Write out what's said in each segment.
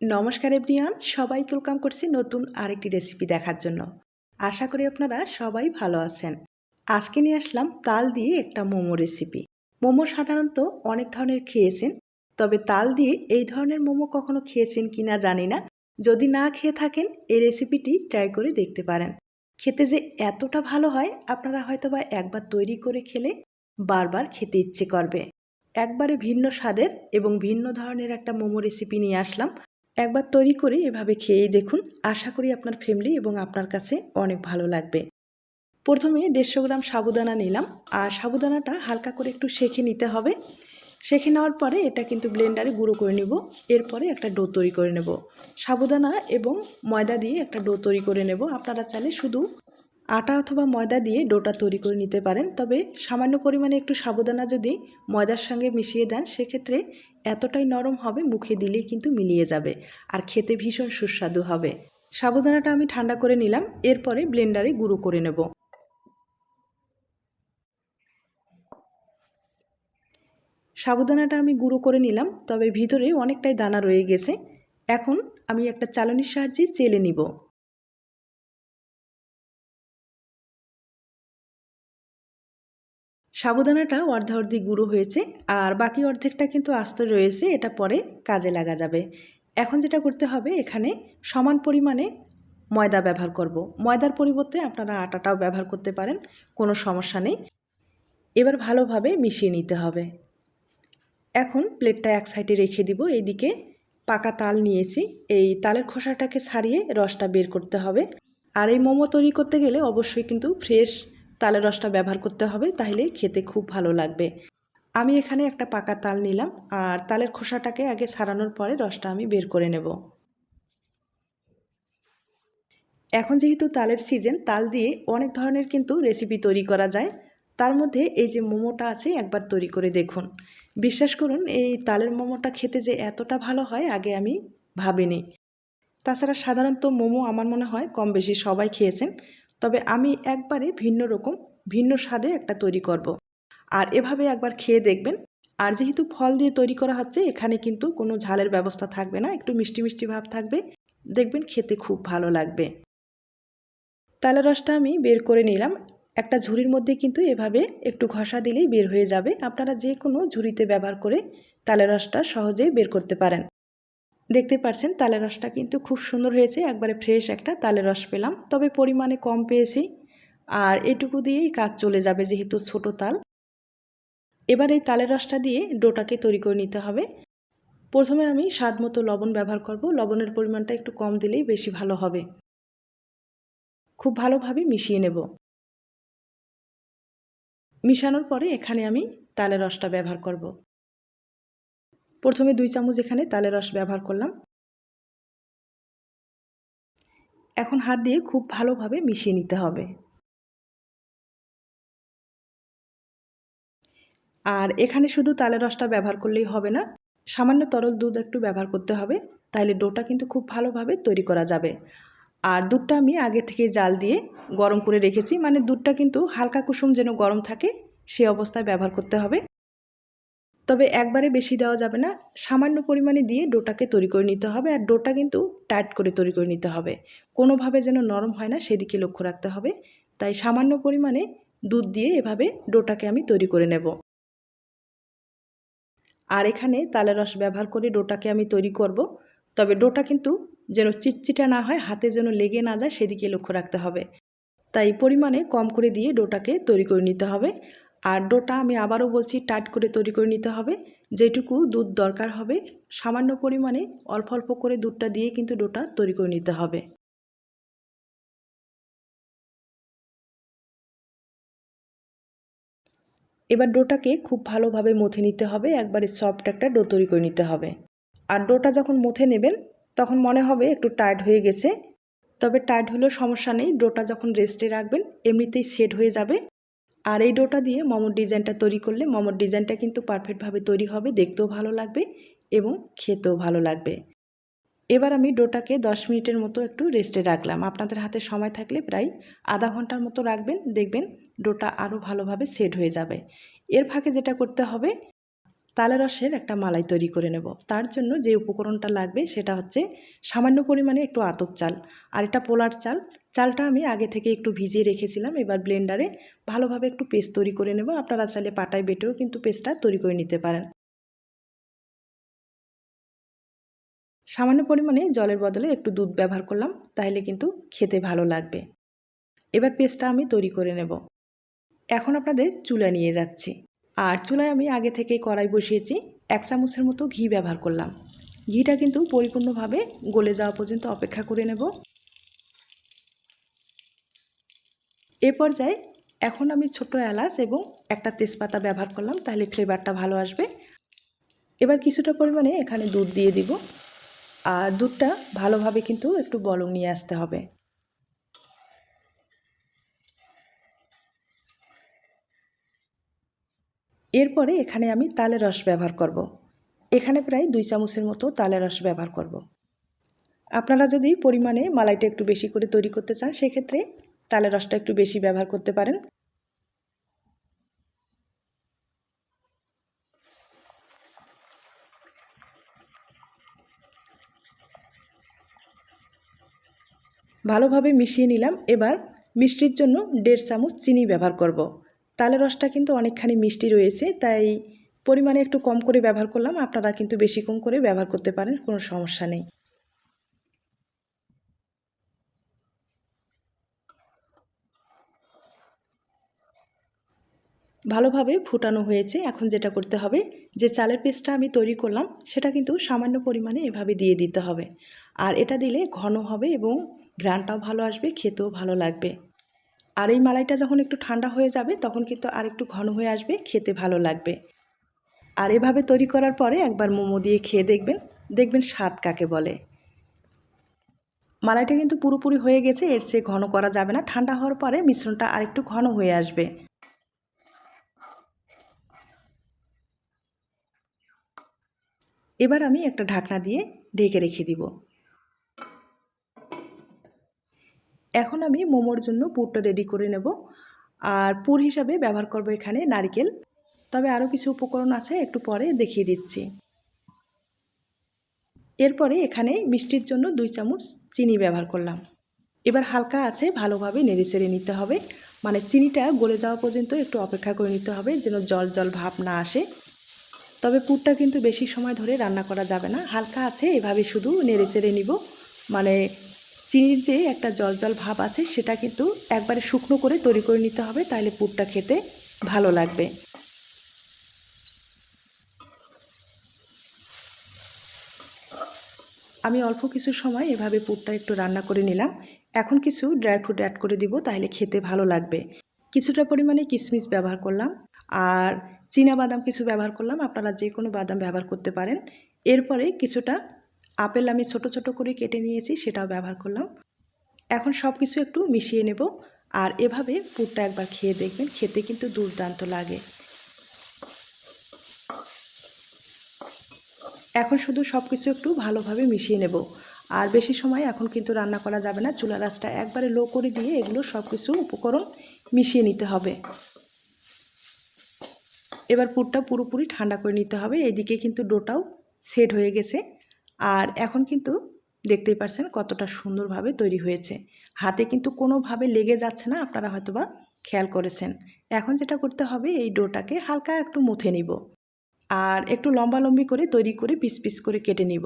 নমস্কার এভরিওয়ান, সবাইকে ওয়েলকাম করছি নতুন আরেকটি রেসিপি দেখার জন্য। আশা করি আপনারা সবাই ভালো আছেন। আজকে নিয়ে আসলাম তাল দিয়ে একটা মোমো রেসিপি। মোমো সাধারণত অনেক ধরনের খেয়েছেন, তবে তাল দিয়ে এই ধরনের মোমো কখনো খেয়েছেন কিনা জানি না। যদি না খেয়ে থাকেন এই রেসিপিটি ট্রাই করে দেখতে পারেন। খেতে যে এতটা ভালো হয় আপনারা হয়তোবা একবার তৈরি করে খেলে বারবার খেতে ইচ্ছে করবে। একবারে ভিন্ন স্বাদের এবং ভিন্ন ধরনের একটা মোমো রেসিপি নিয়ে আসলাম। একবার তৈরি করে এভাবে খেয়েই দেখুন, আশা করি আপনার ফ্যামিলি এবং আপনার কাছে অনেক ভালো লাগবে। প্রথমে 150 গ্রাম সাবুদানা নিলাম, আর সাবুদানাটা হালকা করে একটু সেঁকে নিতে হবে। সেঁকে নেওয়ার পরে এটা কিন্তু ব্লেন্ডারে গুঁড়ো করে নেব। এরপরে একটা ডো তৈরি করে নেব। সাবুদানা এবং ময়দা দিয়ে একটা ডো তৈরি করে নেব। আপনারা চাইলে শুধু আটা অথবা ময়দা দিয়ে ডোটা তৈরি করে নিতে পারেন, তবে সামান্য পরিমাণে একটু সাবুদানা যদি ময়দার সঙ্গে মিশিয়ে দেন সেক্ষেত্রে এতটাই নরম হবে, মুখে দিলেই কিন্তু মিলিয়ে যাবে আর খেতে ভীষণ সুস্বাদু হবে। সাবুদানাটা আমি ঠান্ডা করে নিলাম, এরপরে ব্লেন্ডারে গুঁড়ো করে নেব। সাবুদানাটা আমি গুঁড়ো করে নিলাম, তবে ভিতরে অনেকটাই দানা রয়ে গেছে। এখন আমি একটা চালনির সাহায্যে চেলে নিব। সাবুদানাটা অর্ধেক গুঁড়ো হয়েছে, আর বাকি অর্ধেকটা কিন্তু আস্ত রয়েছে, এটা পরে কাজে লাগা যাবে। এখন যেটা করতে হবে, এখানে সমান পরিমাণে ময়দা ব্যবহার করব। ময়দার পরিবর্তে আপনারা আটাটাও ব্যবহার করতে পারেন, কোনো সমস্যা নেই। এবার ভালোভাবে মিশিয়ে নিতে হবে। এখন প্লেটটা এক সাইডে রেখে দিব। এইদিকে পাকা তাল নিয়েছি, এই তালের খোসাটাকে ছাড়িয়ে রসটা বের করতে হবে। আর এই মোমো তৈরি করতে গেলে অবশ্যই কিন্তু ফ্রেশ তালের রসটা ব্যবহার করতে হবে, তাহলে খেতে খুব ভালো লাগবে। আমি এখানে একটা পাকা তাল নিলাম, আর তালের খোসাটাকে আগে ছাড়ানোর পরে রসটা আমি বের করে নেব। এখন যেহেতু তালের সিজন, তাল দিয়ে অনেক ধরনের কিন্তু রেসিপি তৈরি করা যায়। তার মধ্যে এই যে মোমোটা আছে একবার তৈরি করে দেখুন। বিশ্বাস করুন, এই তালের মোমোটা খেতে যে এতটা ভালো হয় আগে আমি ভাবিনি। তাছাড়া সাধারণত মোমো আমার মনে হয় কম বেশি সবাই খেয়েছেন, তবে আমি একবারে ভিন্ন রকম ভিন্ন স্বাদে একটা তৈরি করব। আর এভাবে একবার খেয়ে দেখবেন। আর যেহেতু ফল দিয়ে তৈরি করা হচ্ছে, এখানে কিন্তু কোনো ঝালের ব্যবস্থা থাকবে না, একটু মিষ্টি মিষ্টি ভাব থাকবে। দেখবেন খেতে খুব ভালো লাগবে। তালের রসটা আমি বের করে নিলাম। একটা ঝুড়ির মধ্যে কিন্তু এভাবে একটু ঘষা দিলেই বের হয়ে যাবে। আপনারা যে কোনো ঝুড়িতে ব্যবহার করে তালের রসটা সহজেই বের করতে পারেন। দেখতে পাচ্ছেন তালের রসটা কিন্তু খুব সুন্দর হয়েছে, একবারে ফ্রেশ একটা তালের রস পেলাম, তবে পরিমাণে কম পেয়েছি। আর এটুকু দিয়েই কাজ চলে যাবে যেহেতু ছোট তাল। এবার এই তালের রসটা দিয়ে ডোটাকে তৈরি করে নিতে হবে। প্রথমে আমি স্বাদ মতো লবণ ব্যবহার করব। লবণের পরিমাণটা একটু কম দিলেই বেশি ভালো হবে। খুব ভালোভাবে মিশিয়ে নেব। মিশানোর পরে এখানে আমি তালের রসটা ব্যবহার করব। প্রথমে 2 চামচ এখানে তালের রস ব্যবহার করলাম। এখন হাত দিয়ে খুব ভালোভাবে মিশিয়ে নিতে হবে। আর এখানে শুধু তালের রসটা ব্যবহার করলেই হবে না, সামান্য তরল দুধ একটু ব্যবহার করতে হবে, তাহলে ডোটা কিন্তু খুব ভালোভাবে তৈরি করা যাবে। আর দুধটা আমি আগে থেকে জাল দিয়ে গরম করে রেখেছি, মানে দুধটা কিন্তু হালকা কুসুম যেন গরম থাকে সে অবস্থায় ব্যবহার করতে হবে। তবে একবারে বেশি দেওয়া যাবে না, সামান্য পরিমাণে দিয়ে ডোটাকে তৈরি করে নিতে হবে। আর ডোটা কিন্তু টাইট করে তৈরি করে নিতে হবে, কোনোভাবে যেন নরম হয় না সেদিকে লক্ষ্য রাখতে হবে। তাই সামান্য পরিমাণে দুধ দিয়ে এভাবে ডোটাকে আমি তৈরি করে নেব। আর এখানে তালের রস ব্যবহার করে ডোটাকে আমি তৈরি করব, তবে ডোটা কিন্তু যেন চিটচিটা না হয়, হাতে যেন লেগে না যায় সেদিকে লক্ষ্য রাখতে হবে। তাই পরিমাণে কম করে দিয়ে ডোটাকে তৈরি করে নিতে হবে। আর ডোটা আমি আবারও বলছি টাইট করে তৈরি করে নিতে হবে। যেটুকু দুধ দরকার হবে সামান্য পরিমাণে অল্প অল্প করে দুধটা দিয়ে কিন্তু ডোটা তৈরি করে নিতে হবে। এবার ডোটাকে খুব ভালোভাবে মথে নিতে হবে, একবারে সফট একটা ডো তৈরি করে নিতে হবে। আর ডোটা যখন মথে নেবেন তখন মনে হবে একটু টাইট হয়ে গেছে, তবে টাইট হলেও সমস্যা নেই, ডোটা যখন রেস্টে রাখবেন এমনিতেই সেট হয়ে যাবে। আর এই ডোটা দিয়ে মোমোর ডিজাইনটা তৈরি করলে মোমোর ডিজাইনটা কিন্তু পারফেক্টভাবে তৈরি হবে, দেখতেও ভালো লাগবে এবং খেতেও ভালো লাগবে। এবার আমি ডোটাকে 10 মিনিটের মতো একটু রেস্টে রাখলাম। আপনাদের হাতে সময় থাকলে প্রায় আধা ঘন্টার মতো রাখবেন, দেখবেন ডোটা আরও ভালোভাবে সেট হয়ে যাবে। এর ফাঁকে যেটা করতে হবে, তালের রসের একটা মালাই তৈরি করে নেব। তার জন্য যে উপকরণটা লাগবে সেটা হচ্ছে সামান্য পরিমাণে একটু আতপ চাল, আর এটা পোলার চাল। চালটা আমি আগে থেকে একটু ভিজিয়ে রেখেছিলাম। এবার ব্লেন্ডারে ভালোভাবে একটু পেস্ট তৈরি করে নেব। আপনারা চাইলে পাটায় বেটেও কিন্তু পেস্টটা তৈরি করে নিতে পারেন। সামান্য পরিমাণে জলের বদলে একটু দুধ ব্যবহার করলাম, তাহলে কিন্তু খেতে ভালো লাগবে। এবার পেস্টটা আমি তৈরি করে নেব। এখন আপনাদের চুলা নিয়ে যাচ্ছি। আর চুলায় আমি আগে থেকেই কড়াই বসিয়েছি। 1 চামচের মতো ঘি ব্যবহার করলাম। ঘিটা কিন্তু পরিপূর্ণভাবে গলে যাওয়া পর্যন্ত অপেক্ষা করে নেব। এ পর্যায়ে এখন আমি ছোট এলাচ এবং একটা তেজপাতা ব্যবহার করলাম, তাহলে ফ্লেভারটা ভালো আসবে। এবার কিছুটা পরিমাণে এখানে দুধ দিয়ে দিব, আর দুধটা ভালোভাবে কিন্তু একটু বলক নিয়ে আসতে হবে। এরপরে এখানে আমি তালের রস ব্যবহার করব। এখানে প্রায় 2 চামচের মতো তালের রস ব্যবহার করব। আপনারা যদি পরিমাণে মালাইটা একটু বেশি করে তৈরি করতে চান, সেক্ষেত্রে তালের রসটা একটু বেশি ব্যবহার করতে পারেন। ভালোভাবে মিশিয়ে নিলাম। এবার মিষ্টির জন্য 1.5 চামচ চিনি ব্যবহার করব। তালের রসটা কিন্তু অনেকখানি মিষ্টি রয়েছে, তাই পরিমাণে একটু কম করে ব্যবহার করলাম। আপনারা কিন্তু বেশি কম করে ব্যবহার করতে পারেন, কোনো সমস্যা নেই। ভালোভাবে ফুটানো হয়েছে। এখন যেটা করতে হবে, যে চালের পেস্টটা আমি তৈরি করলাম সেটা কিন্তু সামান্য পরিমাণে এভাবে দিয়ে দিতে হবে। আর এটা দিলে ঘন হবে এবং ঘ্রাণটাও ভালো আসবে, খেতেও ভালো লাগবে। আর এই মালাইটা যখন একটু ঠান্ডা হয়ে যাবে তখন কিন্তু আর একটু ঘন হয়ে আসবে, খেতে ভালো লাগবে। আর এভাবে তৈরি করার পরে একবার মোমো দিয়ে খেয়ে দেখবেন, দেখবেন স্বাদ কাকে বলে। মালাইটা কিন্তু পুরোপুরি হয়ে গেছে, এর চেয়ে ঘন করা যাবে না। ঠান্ডা হওয়ার পরে মিশ্রণটা আরেকটু ঘন হয়ে আসবে। এবার আমি একটা ঢাকনা দিয়ে ঢেকে রেখে দিব। এখন আমি মোমোর জন্য পুরটা রেডি করে নেব। আর পুর হিসাবে ব্যবহার করব এখানে নারকেল। তবে আরও কিছু উপকরণ আছে, একটু পরে দেখিয়ে দিচ্ছি। এরপরে এখানে মিষ্টির জন্য 2 চামচ চিনি ব্যবহার করলাম। এবার হালকা আছে ভালোভাবে নেড়েচেড়ে নিতে হবে। মানে চিনিটা গলে যাওয়া পর্যন্ত একটু অপেক্ষা করে নিতে হবে, যেন জল জল ভাব না আসে। তবে পুরটা কিন্তু বেশি সময় ধরে রান্না করা যাবে না। হালকা আছে এভাবে শুধু নেড়েচেড়ে নিব। মানে চিনির যে একটা জল জল ভাব আছে সেটা কিন্তু একবারে শুকনো করে তৈরি করে নিতে হবে, তাহলে পুরটা খেতে ভালো লাগবে। আমি অল্প কিছু সময় এভাবে পুরটা একটু রান্না করে নিলাম। এখন কিছু ড্রাই ফ্রুট অ্যাড করে দিব, তাহলে খেতে ভালো লাগবে। কিছুটা পরিমাণে কিশমিশ ব্যবহার করলাম, আর চীনা বাদাম কিছু ব্যবহার করলাম। আপনারা যে কোনো বাদাম ব্যবহার করতে পারেন। এরপরে কিছুটা আপেল আমি ছোট ছোট করে কেটে নিয়েছি, সেটাও ব্যবহার করলাম। এখন সব কিছু একটু মিশিয়ে নেব। আর এভাবে পুরটা একবার খেয়ে দেখবেন, খেতে কিন্তু দুর্দান্ত লাগে। এখন শুধু সব কিছু একটু ভালোভাবে মিশিয়ে নেব। আর বেশি সময় এখন কিন্তু রান্না করা যাবে না। চুলার আঁচটা একবারে লো করে দিয়ে এগুলো সব কিছু উপকরণ মিশিয়ে নিতে হবে। এবার পুরটা পুরোপুরি ঠান্ডা করে নিতে হবে। এদিকে কিন্তু ডোটাও সেট হয়ে গেছে। আর এখন কিন্তু দেখতেই পাচ্ছেন কতটা সুন্দরভাবে তৈরি হয়েছে। হাতে কিন্তু কোনোভাবে লেগে যাচ্ছে না, আপনারা হয়তোবা খেয়াল করেছেন। এখন যেটা করতে হবে, এই ডোটাকে হালকা একটু মুথে নিব। আর একটু লম্বালম্বি করে তৈরি করে পিস পিস করে কেটে নিব।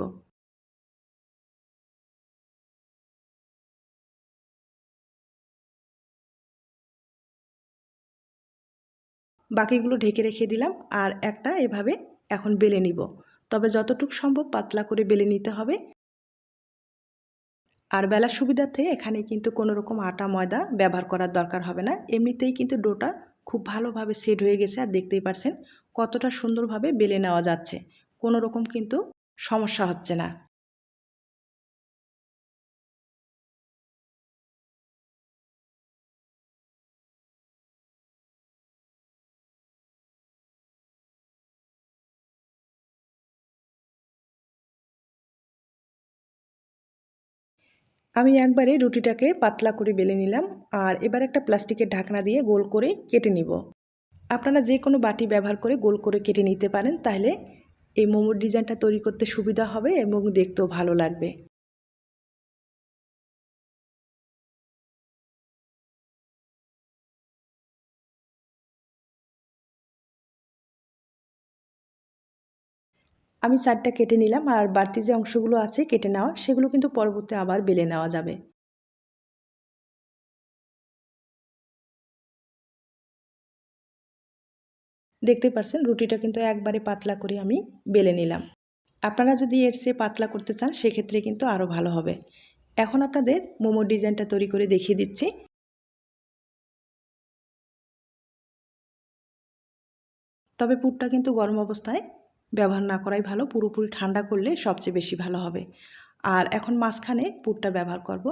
বাকিগুলো ঢেকে রেখে দিলাম। আর একটা এভাবে এখন বেলে নিব। তবে যতটুকু সম্ভব পাতলা করে বেলে নিতে হবে। আর বেলার সুবিধার্থে এখানে কিন্তু কোনো রকম আটা ময়দা ব্যবহার করার দরকার হবে না। এমনিতেই কিন্তু ডোটা খুব ভালোভাবে সেট হয়ে গেছে। আর দেখতেই পাচ্ছেন কতটা সুন্দরভাবে বেলে নেওয়া যাচ্ছে, কোনো রকম কিন্তু সমস্যা হচ্ছে না। আমি একবারে রুটিটাকে পাতলা করে বেলে নিলাম। আর এবার একটা প্লাস্টিকের ঢাকনা দিয়ে গোল করে কেটে নিব। আপনারা যে কোনো বাটি ব্যবহার করে গোল করে কেটে নিতে পারেন, তাহলে এই মোমোর ডিজাইনটা তৈরি করতে সুবিধা হবে এবং দেখতেও ভালো লাগবে। আমি 4টা কেটে নিলাম, আর বাড়তি যে অংশগুলো আছে কেটে নেওয়া সেগুলো কিন্তু পরবর্তী আবার বেলে নেওয়া যাবে। দেখতে পাচ্ছেন রুটিটা কিন্তু একবারে পাতলা করে আমি বেলে নিলাম। আপনারা যদি এর চেয়ে পাতলা করতে চান সেক্ষেত্রে কিন্তু আরও ভালো হবে। এখন আপনাদের মোমোর ডিজাইনটা তৈরি করে দেখিয়ে দিচ্ছি। তবে পুরটা কিন্তু গরম অবস্থায় ব্যবহার না করাই ভালো, পুরোপুরি ঠান্ডা করলে সবচেয়ে বেশি ভালো হবে। আর এখন মাঝখানে পুরটা ব্যবহার করব।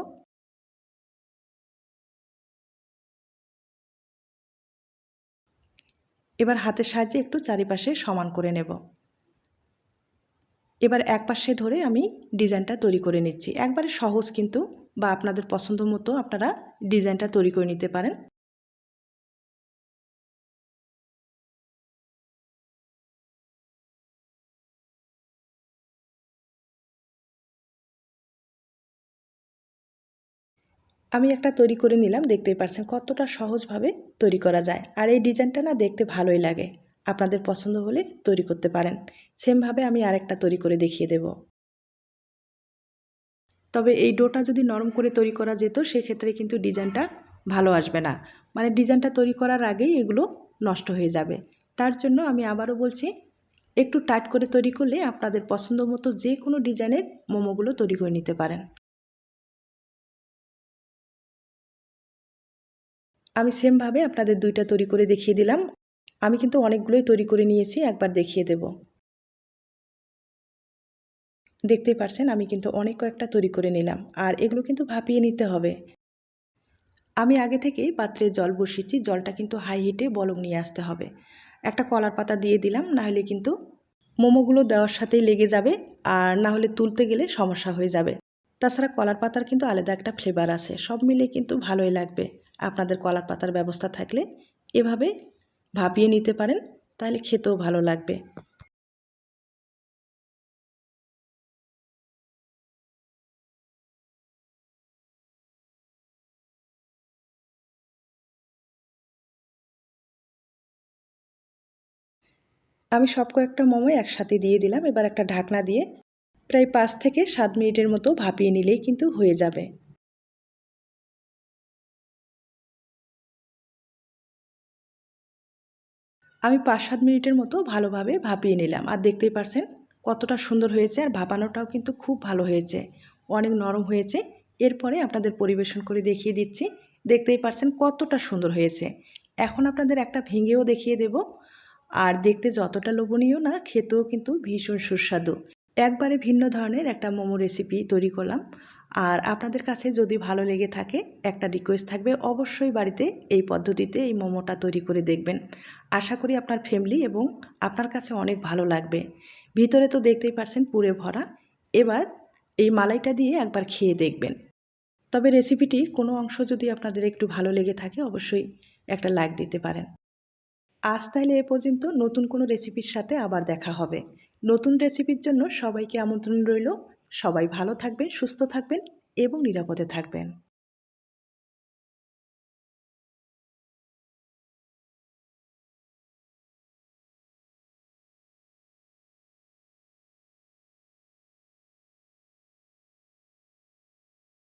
এবার হাতের সাহায্যে একটু চারিপাশে সমান করে নেব। এবার এক পাশে ধরে আমি ডিজাইনটা তৈরি করে নিচ্ছি। একবারে সহজ কিন্তু, বা আপনাদের পছন্দ মতো আপনারা ডিজাইনটা তৈরি করে নিতে পারেন। আমি একটা তৈরি করে নিলাম, দেখতেই পাচ্ছেন কতটা সহজভাবে তৈরি করা যায়। আর এই ডিজাইনটা না দেখতে ভালোই লাগে। আপনাদের পছন্দ হলে তৈরি করতে পারেন। সেমভাবে আমি আরেকটা তৈরি করে দেখিয়ে দেব। তবে এই ডোটা যদি নরম করে তৈরি করা যেত সেক্ষেত্রে কিন্তু ডিজাইনটা ভালো আসবে না। মানে ডিজাইনটা তৈরি করার আগেই এগুলো নষ্ট হয়ে যাবে। তার জন্য আমি আবারও বলছি, একটু টাইট করে তৈরি করলে আপনাদের পছন্দ মতো যে কোনো ডিজাইনের মোমোগুলো তৈরি করে নিতে পারেন। আমি সেমভাবে আপনাদের 2টা তৈরি করে দেখিয়ে দিলাম। আমি কিন্তু অনেকগুলোই তৈরি করে নিয়েছি, একবার দেখিয়ে দেব। দেখতেই পারছেন আমি কিন্তু অনেক কয়েকটা তৈরি করে নিলাম, আর এগুলো কিন্তু ভাপিয়ে নিতে হবে। আমি আগে থেকেই পাত্রে জল বসিয়েছি, জলটা কিন্তু হাই হিটে বলক নিয়ে আসতে হবে। একটা কলার পাতা দিয়ে দিলাম, নাহলে কিন্তু মোমোগুলো দেওয়ার সাথেই লেগে যাবে, আর না হলে তুলতে গেলে সমস্যা হয়ে যাবে। তাছাড়া কলার পাতার কিন্তু আলাদা একটা ফ্লেভার আছে, সব মিলে কিন্তু ভালোই লাগবে। আপনাদের কলার পাতার ব্যবস্থা থাকলে এভাবে ভাপিয়ে নিতে পারেন, তাহলে খেতেও ভালো লাগবে। আমি সব কয়েকটা মোমো একসাথে দিয়ে দিলাম। এবার একটা ঢাকনা দিয়ে প্রায় 5 থেকে 7 মিনিটের মতো ভাপিয়ে নিলেই কিন্তু হয়ে যাবে। আমি 5-7 মিনিটের মতো ভালোভাবে ভাপিয়ে নিলাম, আর দেখতেই পারছেন কতটা সুন্দর হয়েছে, আর ভাপানোটাও কিন্তু খুব ভালো হয়েছে, অনেক নরম হয়েছে। এরপরে আপনাদের পরিবেশন করে দেখিয়ে দিচ্ছি। দেখতেই পারছেন কতটা সুন্দর হয়েছে। এখন আপনাদের একটা ভেঙেও দেখিয়ে দেব। আর দেখতে যতটা লোভনীয় না, খেতেও কিন্তু ভীষণ সুস্বাদু। একবারে ভিন্ন ধরনের একটা মোমো রেসিপি তৈরি করলাম। আর আপনাদের কাছে যদি ভালো লেগে থাকে, একটা রিকোয়েস্ট থাকবে, অবশ্যই বাড়িতে এই পদ্ধতিতে এই মোমোটা তৈরি করে দেখবেন। আশা করি আপনার ফ্যামিলি এবং আপনার কাছে অনেক ভালো লাগবে। ভিতরে তো দেখতেই পারছেন পুরে ভরা। এবার এই মালাইটা দিয়ে একবার খেয়ে দেখবেন। তবে রেসিপিটির কোনো অংশ যদি আপনাদের একটু ভালো লেগে থাকে, অবশ্যই একটা লাইক দিতে পারেন। আজ তাহলে এ পর্যন্ত, নতুন কোনো রেসিপির সাথে আবার দেখা হবে। নতুন রেসিপির জন্য সবাইকে আমন্ত্রণ রইল। সবাই ভালো থাকবেন, সুস্থ থাকবেন এবং নিরাপদে থাকবেন।